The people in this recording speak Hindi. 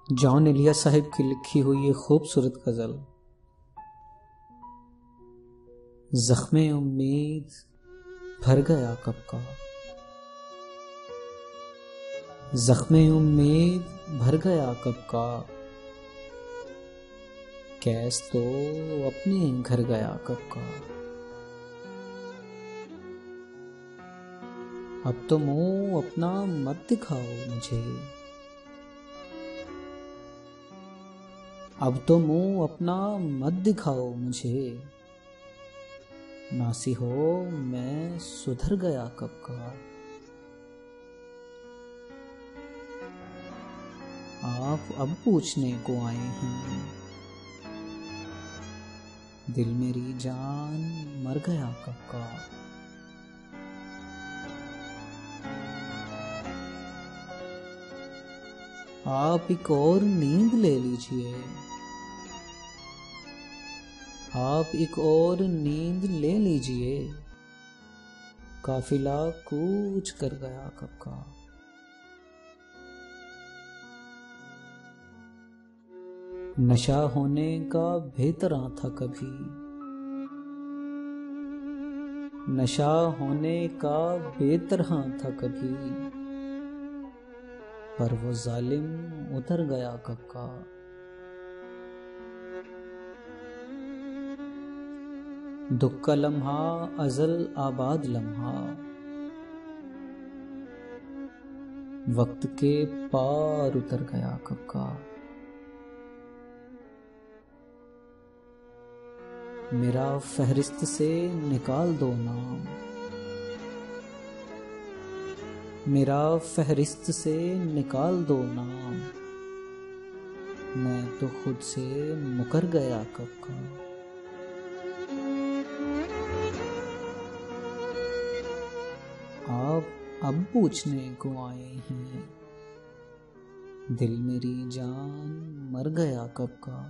जॉन एलिया साहब की लिखी हुई ये खूबसूरत गजल जख्मे उम्मीद भर गया कब का। जख्मे उम्मीद भर गया कब का, कैस तो अपने घर गया कब का। अब तो मुंह अपना मत दिखाओ मुझे, अब तो मुंह अपना मत दिखाओ मुझे। नासी हो मैं सुधर गया कब का। आप अब पूछने को आए हैं, दिल मेरी जान मर गया कब का। आप एक और नींद ले लीजिए, आप एक और नींद ले लीजिए। काफिला कूच कर गया कब का। नशा होने का बेतरा था कभी, नशा होने का बेतरहा था कभी, पर वो जालिम उतर गया कब का। दुख का लम्हा अजल आबाद लम्हा, वक्त के पार उतर गया कब का। मेरा फहरिस्त से निकाल दो नाम, मेरा फहरिस्त से निकाल दो नाम। मैं तो खुद से मुकर गया कब का। आप अब पूछने को आए हैं, दिल मेरी जान मर गया कब का।